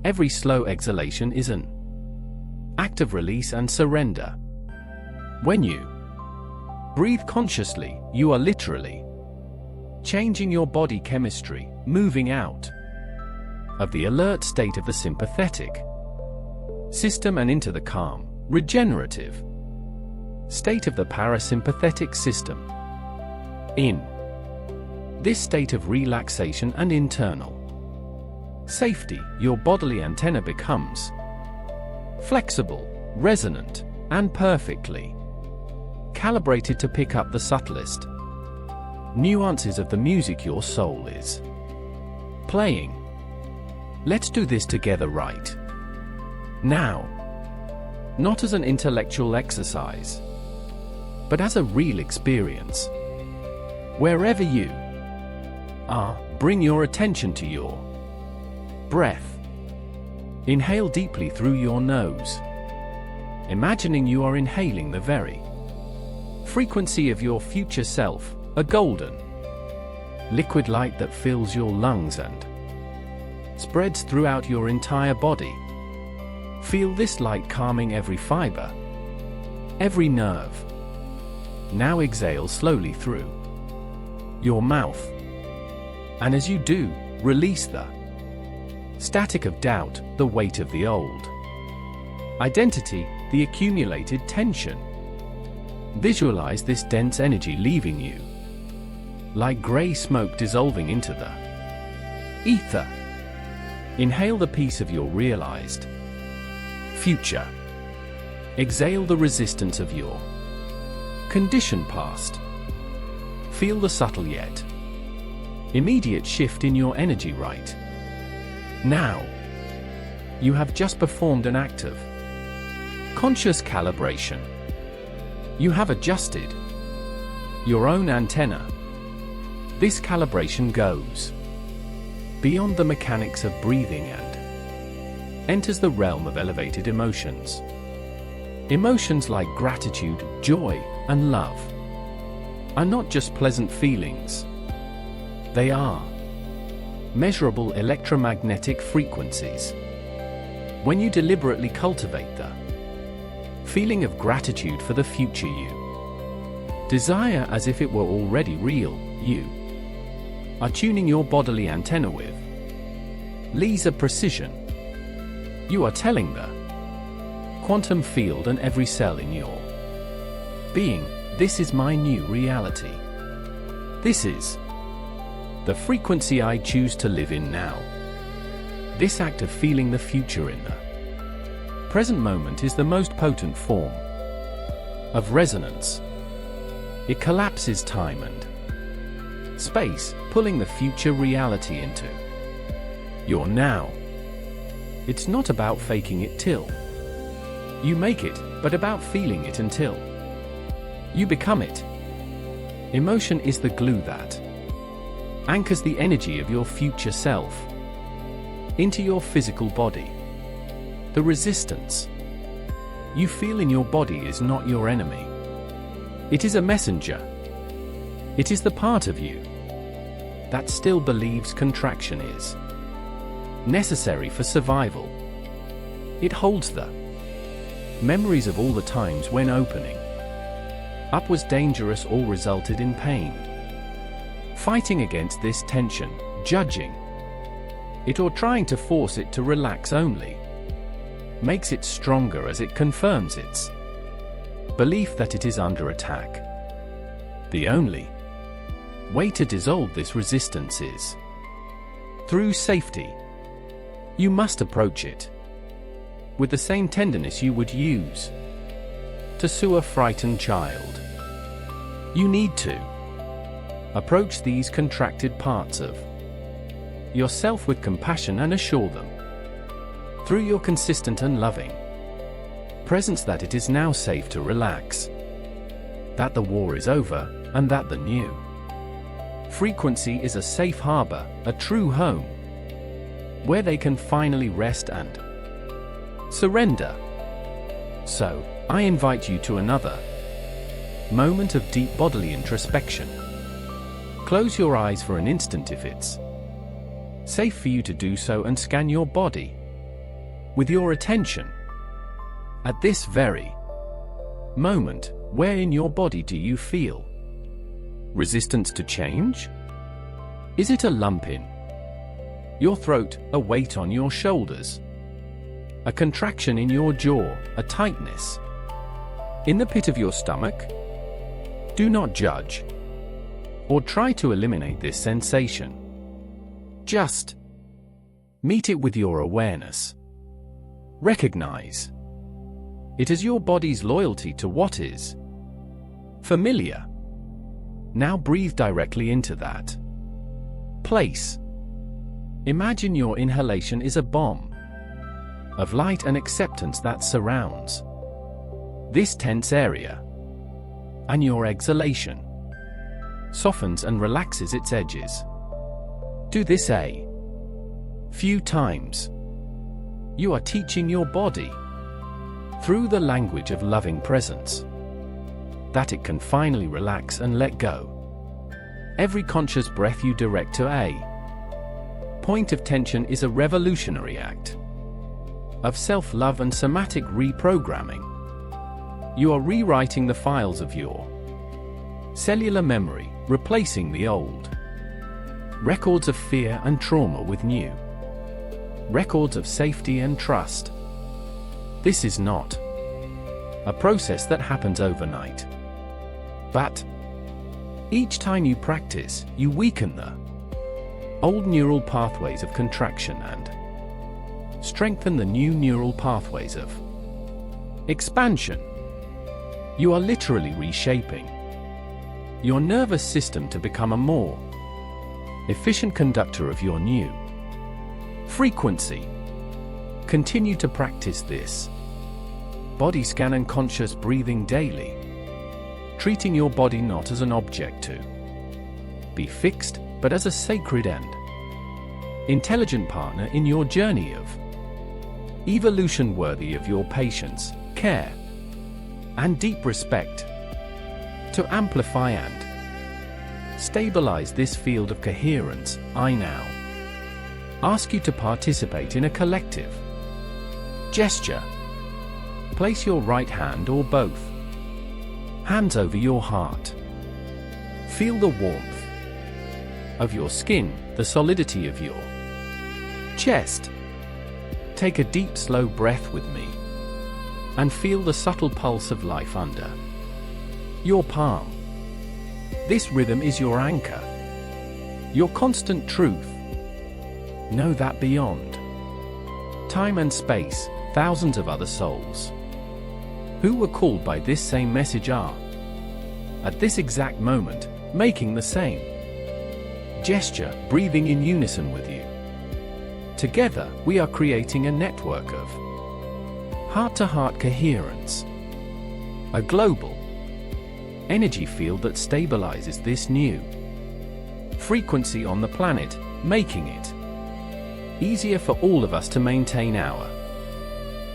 Every slow exhalation is an act of release and surrender. When you breathe consciously, you are literally changing your body chemistry, moving out of the alert state of the sympathetic system and into the calm, regenerative state of the parasympathetic system. In this state of relaxation and internal safety, your bodily antenna becomes flexible, resonant, and perfectly calibrated to pick up the subtlest nuances of the music your soul is playing. Let's do this together right now. Not as an intellectual exercise, but as a real experience. Wherever you are, bring your attention to your breath. Inhale deeply through your nose, imagining you are inhaling the very frequency of your future self, a golden liquid light that fills your lungs and spreads throughout your entire body. Feel this light calming every fiber, every nerve. Now exhale slowly through your mouth. And as you do, release the static of doubt, the weight of the old identity, the accumulated tension. Visualize this dense energy leaving you, like gray smoke dissolving into the ether. Inhale the peace of your realized future. Exhale the resistance of your conditioned past. Feel the subtle yet immediate shift in your energy right now. You have just performed an act of conscious calibration. You have adjusted your own antenna. This calibration goes beyond the mechanics of breathing and enters the realm of elevated emotions. Emotions like gratitude, joy, and love are not just pleasant feelings. They are measurable electromagnetic frequencies. When you deliberately cultivate the feeling of gratitude for the future you desire as if it were already real, you are tuning your bodily antenna with laser precision. You are telling the quantum field and every cell in your being, this is my new reality. This is the frequency I choose to live in now. This act of feeling the future in the present moment is the most potent form of resonance. It collapses time and space, pulling the future reality into your now. It's not about faking it till you make it, but about feeling it until you become it. Emotion is the glue that anchors the energy of your future self into your physical body. The resistance you feel in your body is not your enemy. It is a messenger. It is the part of you that still believes contraction is necessary for survival. It holds the memories of all the times when opening up was dangerous or resulted in pain. Fighting against this tension, judging it or trying to force it to relax only makes it stronger, as it confirms its belief that it is under attack. The only way to dissolve this resistance is through safety. You must approach it with the same tenderness you would use to soothe a frightened child. You need to Approach these contracted parts of yourself with compassion and assure them, through your consistent and loving presence, that it is now safe to relax, that the war is over, and that the new frequency is a safe harbor, a true home, where they can finally rest and surrender. So, I invite you to another moment of deep bodily introspection. Close your eyes for an instant if it's safe for you to do so, and scan your body with your attention. At this very moment, where in your body do you feel resistance to change? Is it a lump in your throat, a weight on your shoulders, a contraction in your jaw, a tightness in the pit of your stomach? Do not judge or try to eliminate this sensation. Just meet it with your awareness. Recognize it as your body's loyalty to what is familiar. Now breathe directly into that place. Imagine your inhalation is a bomb of light and acceptance that surrounds this tense area, and your exhalation softens and relaxes its edges. Do this a few times. You are teaching your body, through the language of loving presence, that it can finally relax and let go. Every conscious breath you direct to a point of tension is a revolutionary act of self-love and somatic reprogramming. You are rewriting the files of your cellular memory, replacing the old records of fear and trauma with new records of safety and trust. This is not a process that happens overnight, but each time you practice, you weaken the old neural pathways of contraction and strengthen the new neural pathways of expansion. You are literally reshaping your nervous system to become a more efficient conductor of your new frequency. Continue to practice this body scan and conscious breathing daily, treating your body not as an object to be fixed, but as a sacred and intelligent partner in your journey of evolution, worthy of your patience, care, and deep respect. To amplify and stabilize this field of coherence, I now ask you to participate in a collective gesture. Place your right hand or both hands over your heart. Feel the warmth of your skin, the solidity of your chest. Take a deep, slow breath with me and feel the subtle pulse of life under your palm. This rhythm is your anchor, your constant truth. Know that beyond time and space, thousands of other souls who were called by this same message are, at this exact moment, making the same gesture, breathing in unison with you. Together, we are creating a network of heart-to-heart coherence, a global energy field that stabilizes this new frequency on the planet, making it easier for all of us to maintain our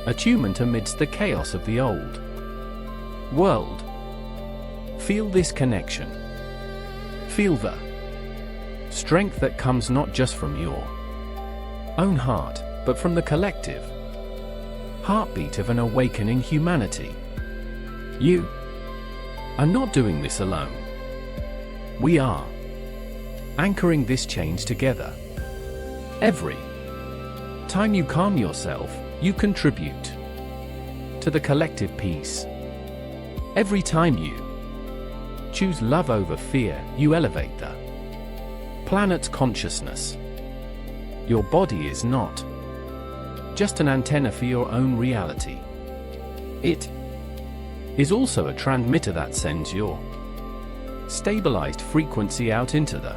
attunement amidst the chaos of the old world. Feel this connection. Feel the strength that comes not just from your own heart, but from the collective heartbeat of an awakening humanity. You are not doing this alone. We are anchoring this change together. Every time you calm yourself, you contribute to the collective peace. Every time you choose love over fear, you elevate the planet's consciousness. Your body is not just an antenna for your own reality. It is also a transmitter that sends your stabilized frequency out into the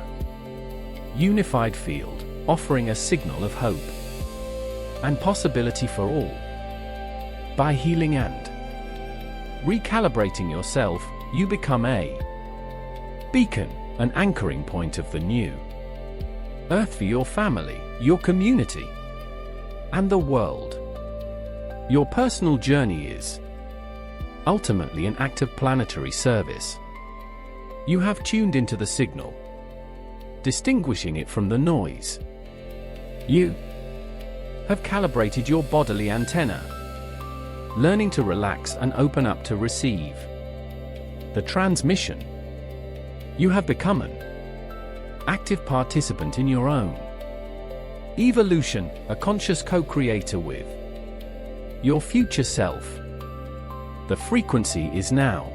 unified field, offering a signal of hope and possibility for all. By healing and recalibrating yourself, you become a beacon, an anchoring point of the new Earth for your family, your community, and the world. Your personal journey is ultimately an act of planetary service. You have tuned into the signal, distinguishing it from the noise. You have calibrated your bodily antenna, learning to relax and open up to receive the transmission. You have become an active participant in your own evolution, a conscious co-creator with your future self. The frequency is now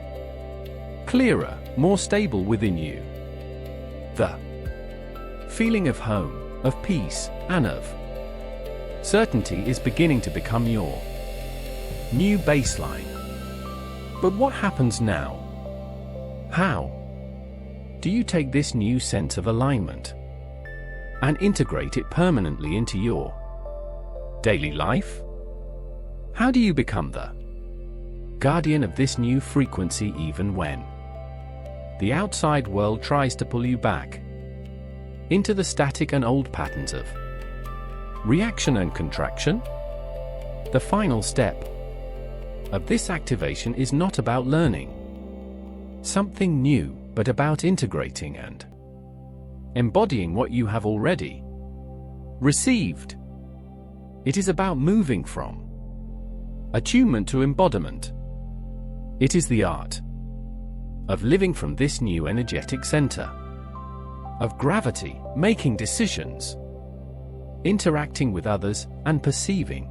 clearer, more stable within you. The feeling of home, of peace, and of certainty is beginning to become your new baseline. But what happens now? How do you take this new sense of alignment and integrate it permanently into your daily life? How do you become the guardian of this new frequency even when the outside world tries to pull you back into the static and old patterns of reaction and contraction? The final step of this activation is not about learning something new, but about integrating and embodying what you have already received. It is about moving from attunement to embodiment. It is the art of living from this new energetic center of gravity, making decisions, interacting with others, and perceiving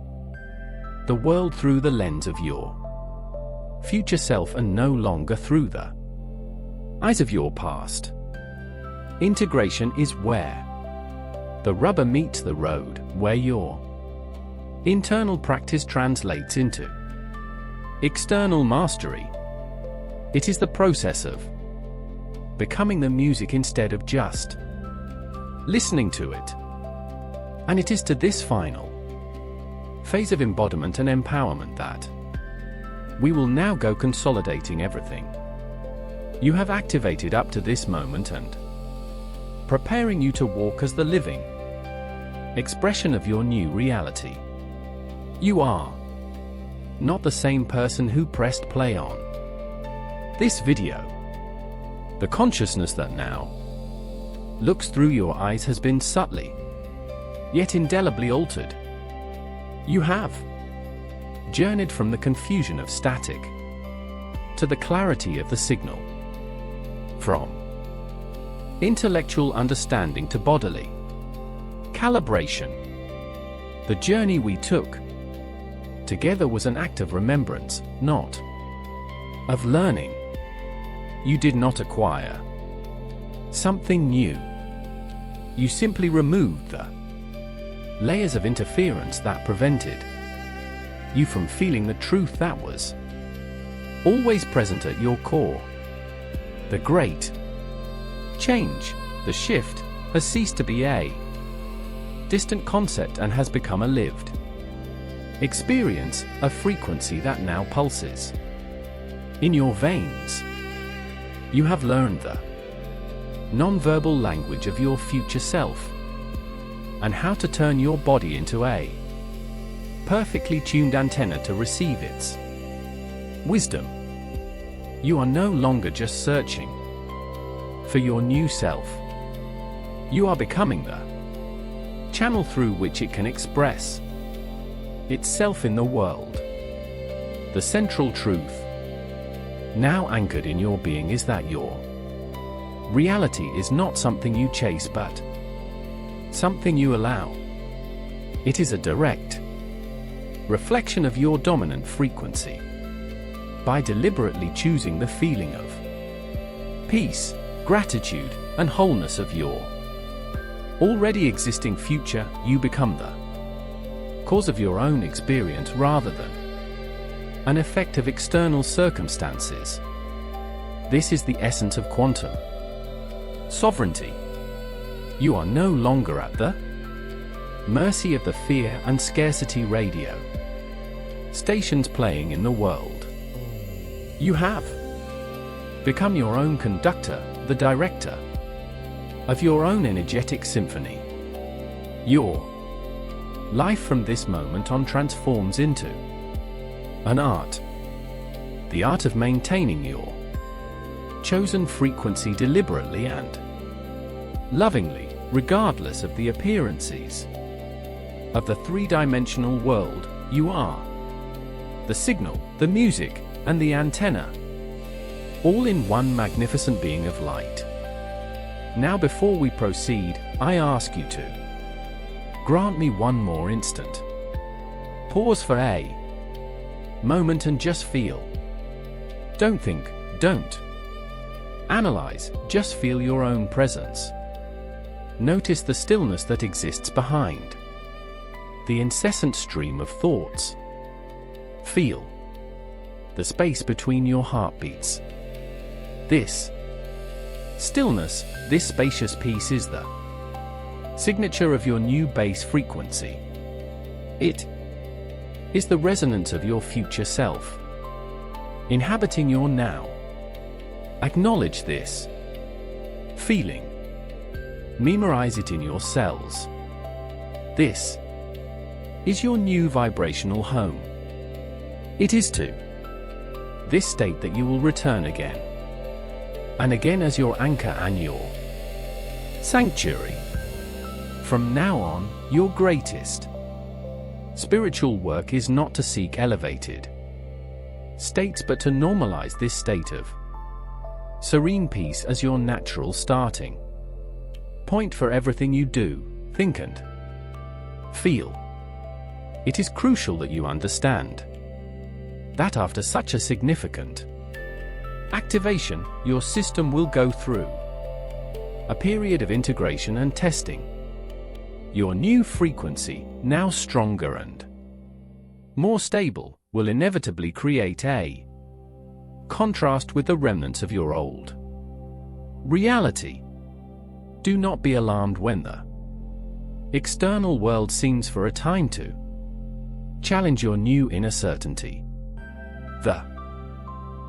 the world through the lens of your future self and no longer through the eyes of your past. Integration is where the rubber meets the road, where your internal practice translates into external mastery. It is the process of becoming the music instead of just listening to it. And it is to this final phase of embodiment and empowerment that we will now go, consolidating everything you have activated up to this moment and preparing you to walk as the living expression of your new reality. You are not the same person who pressed play on this video. The consciousness that now looks through your eyes has been subtly, yet indelibly altered. You have journeyed from the confusion of static to the clarity of the signal, from intellectual understanding to bodily calibration. The journey we took together was an act of remembrance, not of learning. You did not acquire something new. You simply removed the layers of interference that prevented you from feeling the truth that was always present at your core. The great change, the shift, has ceased to be a distant concept and has become a lived experience, a frequency that now pulses in your veins. You have learned the non-verbal language of your future self and how to turn your body into a perfectly tuned antenna to receive its wisdom. You are no longer just searching for your new self. You are becoming the channel through which it can express itself in the world. The central truth, now anchored in your being, is that your reality is not something you chase but something you allow. It is a direct reflection of your dominant frequency. By deliberately choosing the feeling of peace, gratitude, and wholeness of your already existing future, you become the cause of your own experience rather than an effect of external circumstances. This is the essence of quantum sovereignty. You are no longer at the mercy of the fear and scarcity radio stations playing in the world. You have become your own conductor, the director of your own energetic symphony. Your life from this moment on transforms into an art. The art of maintaining your chosen frequency deliberately and lovingly, regardless of the appearances of the three-dimensional world. You are the signal, the music, and the antenna, all in one magnificent being of light. Now, before we proceed, I ask you to grant me one more instant. Pause for a moment and just feel. Don't think, don't analyze, just feel your own presence. Notice the stillness that exists behind the incessant stream of thoughts. Feel the space between your heartbeats. This stillness, this spacious peace is the signature of your new base frequency. It is the resonance of your future self, inhabiting your now. Acknowledge this feeling. Memorize it in your cells. This is your new vibrational home. It is to this state that you will return again and again as your anchor and your sanctuary. From now on, your greatest spiritual work is not to seek elevated states but to normalize this state of serene peace as your natural starting point for everything you do, think and feel. It is crucial that you understand that after such a significant activation, your system will go through a period of integration and testing. Your new frequency, now stronger and more stable, will inevitably create a contrast with the remnants of your old reality. Do not be alarmed when the external world seems for a time to challenge your new inner certainty. The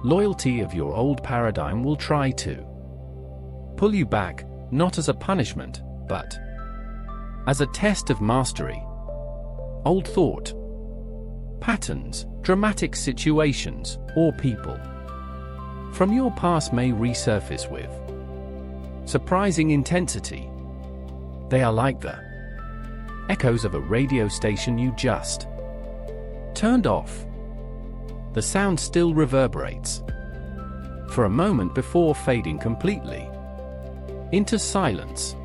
loyalty of your old paradigm will try to pull you back, not as a punishment, but as a test of mastery. Old thought patterns, dramatic situations, or people from your past may resurface with surprising intensity. They are like the echoes of a radio station you just turned off. The sound still reverberates for a moment before fading completely into silence.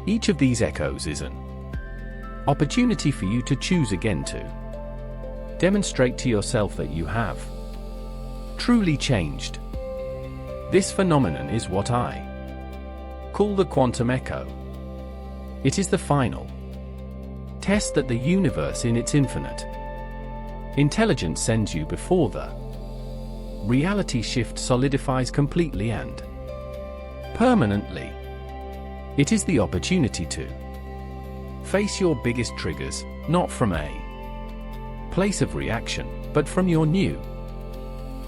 Each of these echoes is an opportunity for you to choose again to demonstrate to yourself that you have truly changed. This phenomenon is what I call the quantum echo. It is the final test that the universe in its infinite intelligence sends you before the reality shift solidifies completely and permanently. It is the opportunity to face your biggest triggers, not from a place of reaction, but from your new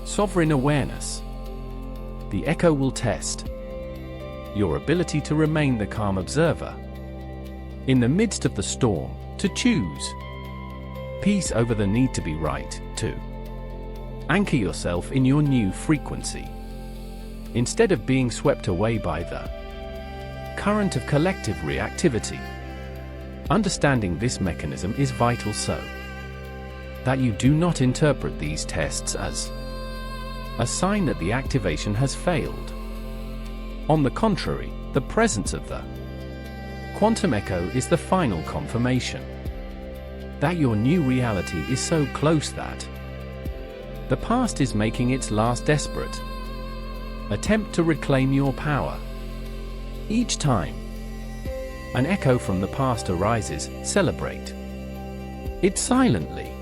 sovereign awareness. The echo will test your ability to remain the calm observer in the midst of the storm, to choose peace over the need to be right, to anchor yourself in your new frequency instead of being swept away by the current of collective reactivity. Understanding this mechanism is vital so that you do not interpret these tests as a sign that the activation has failed. On the contrary, the presence of the quantum echo is the final confirmation that your new reality is so close that the past is making its last desperate attempt to reclaim your power. Each time an echo from the past arises, celebrate it silently.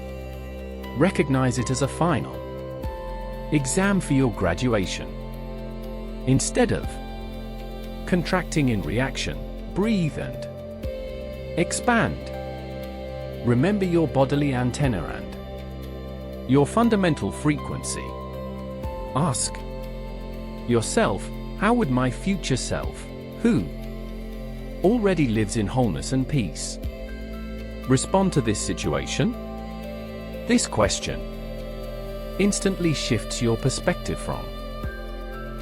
Recognize it as a final exam for your graduation. Instead of contracting in reaction, breathe and expand. Remember your bodily antenna and your fundamental frequency. Ask yourself, how would my future self, who already lives in wholeness and peace, respond to this situation? This question instantly shifts your perspective from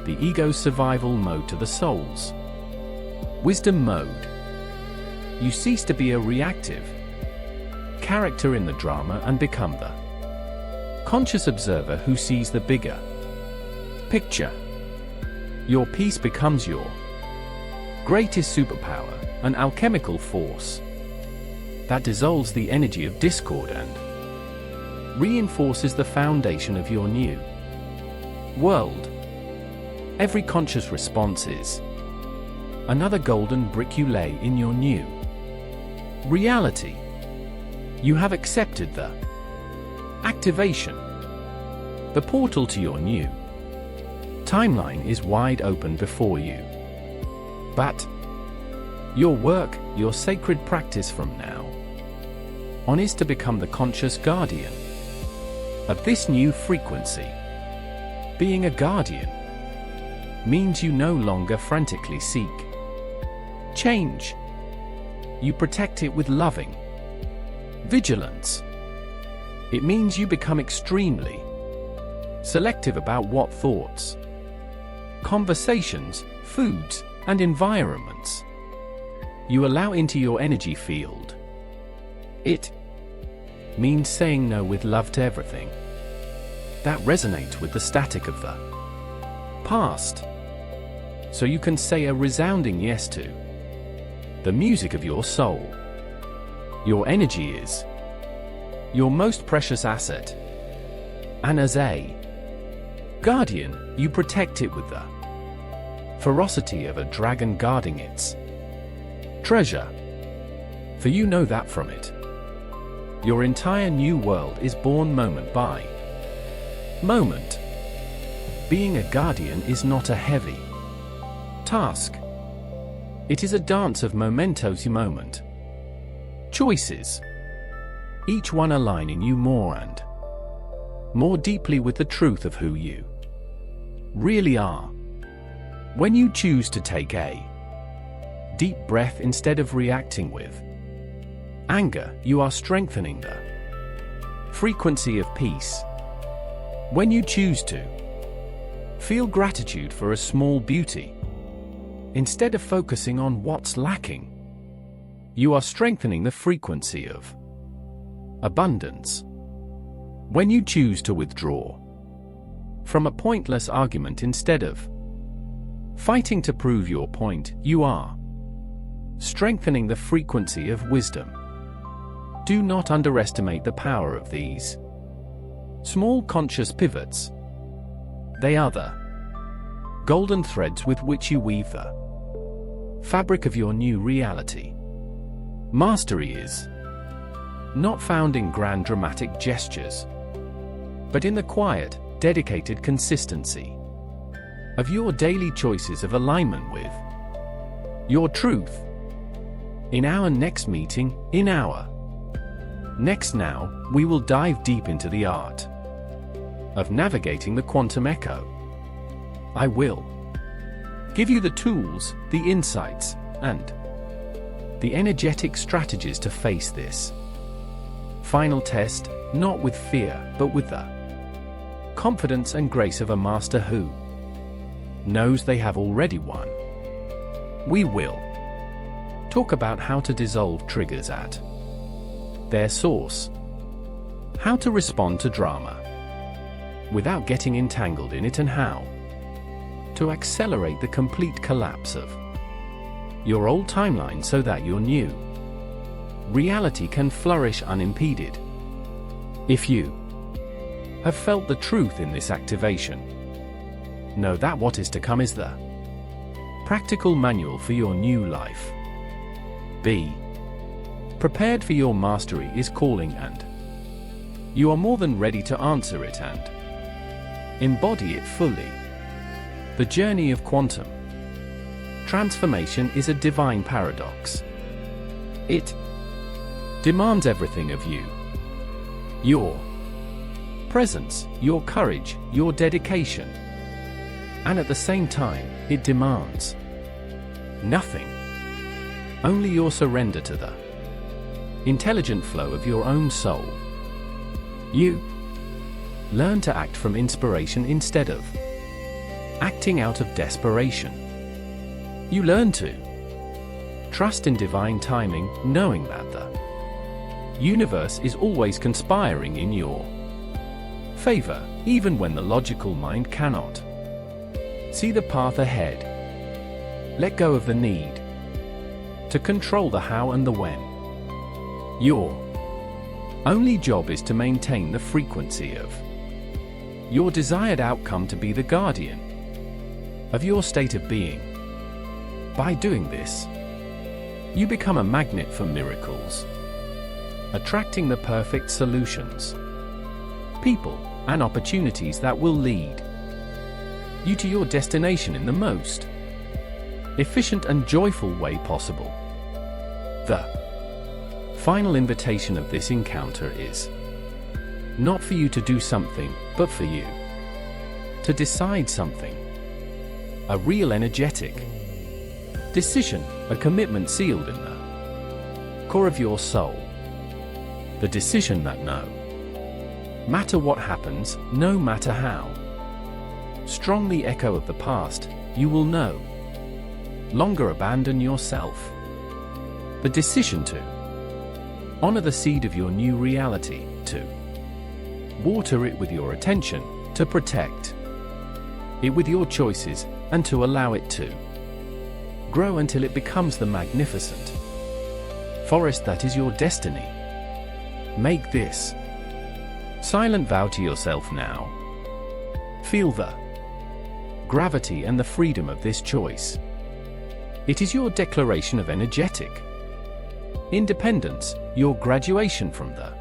the ego's survival mode to the soul's wisdom mode. You cease to be a reactive character in the drama and become the conscious observer who sees the bigger picture. Your peace becomes your greatest superpower, an alchemical force that dissolves the energy of discord and reinforces the foundation of your new world. Every conscious response is another golden brick you lay in your new reality. You have accepted the activation. The portal to your new timeline is wide open before you. But your work, your sacred practice from now on is to become the conscious guardian of this new frequency. Being a guardian means you no longer frantically seek change. You protect it with loving vigilance. It means you become extremely selective about what thoughts, conversations, foods, and environments you allow into your energy field. It means saying no with love to everything that resonates with the static of the past, so you can say a resounding yes to the music of your soul. Your energy is your most precious asset, and as a guardian, you protect it with the ferocity of a dragon guarding its treasure. For you know that from it, your entire new world is born moment by moment. Being a guardian is not a heavy task. It is a dance of mementos moment. Choices, each one aligning you more and more deeply with the truth of who you really are. When you choose to take a deep breath instead of reacting with anger, you are strengthening the frequency of peace. When you choose to feel gratitude for a small beauty instead of focusing on what's lacking, you are strengthening the frequency of abundance. When you choose to withdraw from a pointless argument instead of fighting to prove your point, you are strengthening the frequency of wisdom. Do not underestimate the power of these small conscious pivots. They are the golden threads with which you weave the fabric of your new reality. Mastery is not found in grand dramatic gestures, but in the quiet, dedicated consistency of your daily choices of alignment with your truth. In our next meeting, in our next now, we will dive deep into the art of navigating the quantum echo. I will give you the tools, the insights, and the energetic strategies to face this final test, not with fear, but with the confidence and grace of a master who knows they have already won. We will talk about how to dissolve triggers at their source, how to respond to drama without getting entangled in it, and how to accelerate the complete collapse of your old timeline so that your new reality can flourish unimpeded. If you have felt the truth in this activation, know that what is to come is the practical manual for your new life. Be prepared, for your mastery is calling, and you are more than ready to answer it and embody it fully. The journey of quantum transformation is a divine paradox. It demands everything of you. Your presence, your courage, your dedication. And at the same time, it demands nothing. Only your surrender to the intelligent flow of your own soul. You learn to act from inspiration instead of acting out of desperation. You learn to trust in divine timing, knowing that the universe is always conspiring in your favor, even when the logical mind cannot see the path ahead. Let go of the need to control the how and the when. Your only job is to maintain the frequency of your desired outcome, to be the guardian of your state of being. By doing this, you become a magnet for miracles, attracting the perfect solutions, people, and opportunities that will lead you to your destination in the most efficient and joyful way possible. The final invitation of this encounter is not for you to do something, but for you to decide something. A real energetic decision, a commitment sealed in the core of your soul. The decision that no matter what happens, no matter how strong the echo of the past, you will no longer abandon yourself. The decision to honor the seed of your new reality, to water it with your attention, to protect it with your choices, and to allow it to grow until it becomes the magnificent forest that is your destiny. Make this silent vow to yourself now. Feel the gravity and the freedom of this choice. It is your declaration of energetic independence, your graduation from the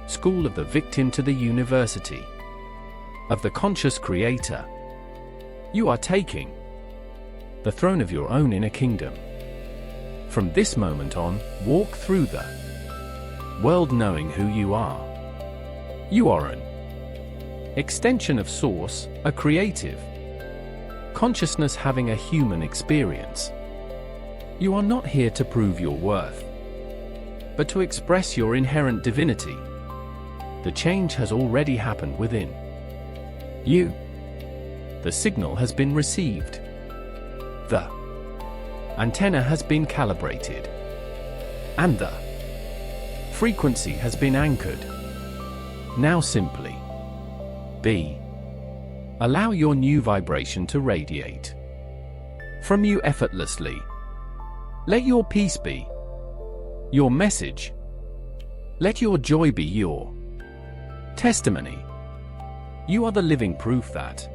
school of the victim to the university of the conscious creator. You are taking the throne of your own inner kingdom. From this moment on, walk through the world knowing who you are. You are an extension of Source, a creative consciousness having a human experience. You are not here to prove your worth, but to express your inherent divinity. The change has already happened within you. The signal has been received. The antenna has been calibrated. And the frequency has been anchored. Now simply be. Allow your new vibration to radiate from you effortlessly. Let your peace be your message. Let your joy be your testimony. You are the living proof that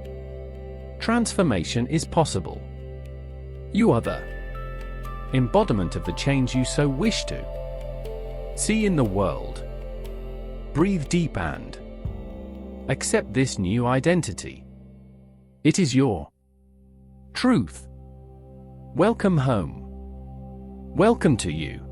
transformation is possible. You are the embodiment of the change you so wish to see in the world. Breathe deep and accept this new identity. It is your truth. Welcome home. Welcome to you.